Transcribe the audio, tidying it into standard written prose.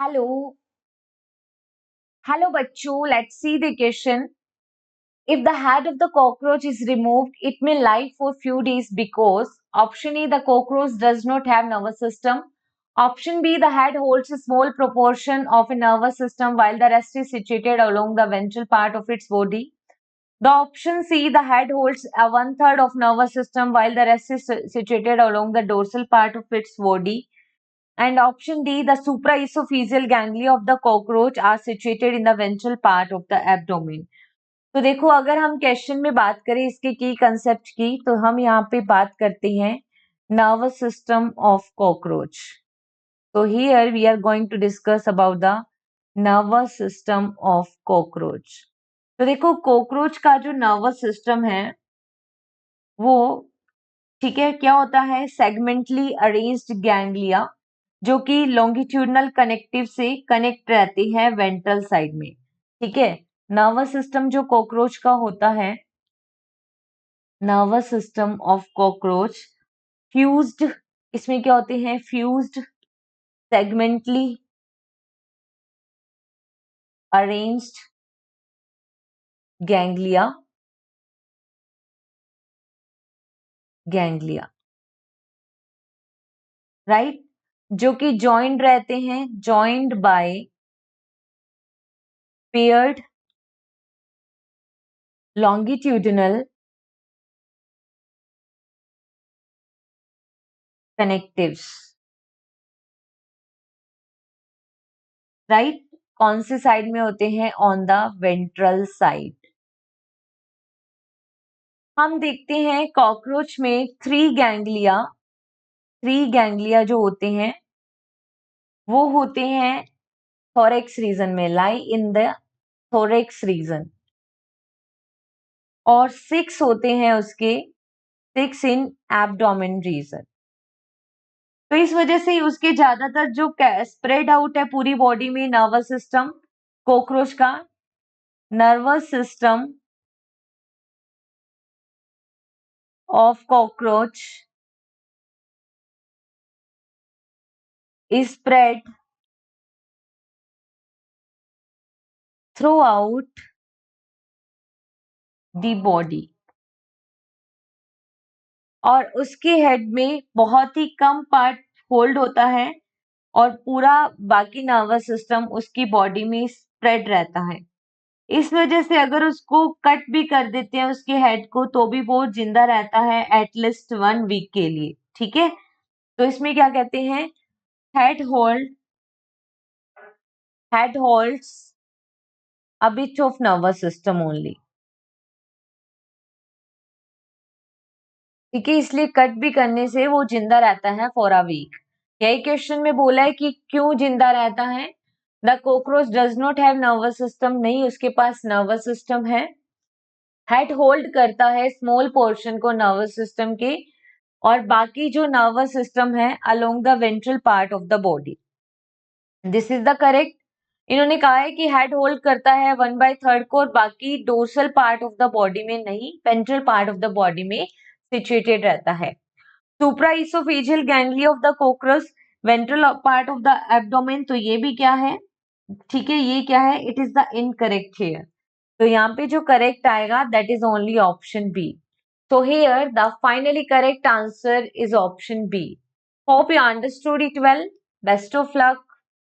Hello, hello bachcho. Let's see the question. If the head of the cockroach is removed, it may live for few days because option A, the cockroach does not have nervous system. Option B, the head holds a small proportion of a nervous system while the rest is situated along the ventral part of its body. The option C, the head holds a one third of nervous system while the rest is situated along the dorsal part of its body. And option D, the supraesophageal ganglia of the cockroach are situated in the ventral part of the abdomen. तो देखो अगर हम question में बात करें इसके की concept की तो हम यहाँ पे बात करते हैं नर्वस सिस्टम ऑफ कॉकरोच. तो here we are going to discuss about the nervous system of cockroach. तो देखो कॉकरोच का जो नर्वस सिस्टम है वो ठीक है क्या होता है सेगमेंटली अरेंज्ड गैंग्लिया जो कि लॉन्गिट्यूडनल कनेक्टिव से कनेक्ट रहते हैं वेंट्रल साइड में. ठीक है नर्वस सिस्टम जो कॉकरोच का होता है nervous system of cockroach fused इसमें क्या होते हैं fused segmentally arranged ganglia ganglia right जो कि जॉइंड रहते हैं joined by paired longitudinal connectives. Right कौन से साइड में होते हैं ऑन द वेंट्रल साइड. हम देखते हैं कॉकरोच में थ्री गैंग्लिया जो होते हैं वो होते हैं थोरेक्स रीजन में लाई इन द थोरेक्स रीजन और 6 होते हैं उसके 6 इन एब्डोमेन रीजन. तो इस वजह से उसके ज्यादातर जो स्प्रेड आउट है पूरी बॉडी में नर्वस सिस्टम कॉकरोच का nervous system of cockroach is spread throughout the body और उसके हेड में बहुत ही कम पार्ट होल्ड होता है और पूरा बाकी नर्वस सिस्टम उसकी बॉडी में स्प्रेड रहता है. इस वजह से अगर उसको कट भी कर देते हैं उसके हेड को तो भी वो जिंदा रहता है एटलीस्ट 1 वीक के लिए. ठीक है तो इसमें क्या कहते हैं head holds a bit of nervous system only. ठीक है इसलिए कट भी करने से वो जिंदा रहता है फॉर अ वीक. यही क्वेश्चन में बोला है कि क्यों जिंदा रहता है. The cockroach does not have nervous system नहीं उसके पास नर्वस सिस्टम है. हेड होल्ड करता है स्मॉल पोर्शन को नर्वस सिस्टम के और बाकी जो नर्वस सिस्टम है along the ventral part of the body. This is the correct. इन्होंने कहा है कि हेड होल्ड करता है 1/3 को और बाकी dorsal part of the body में नहीं ventral part of the body में सिचुएटेड रहता है. Supraoesophageal ganglia of the cockroach ventral part of the abdomen. तो ये भी क्या है ठीक है ये क्या है it is the incorrect here. तो यहाँ पे जो करेक्ट आएगा that is only option B. So here the finally correct answer is option B. Hope you understood it well. Best of luck.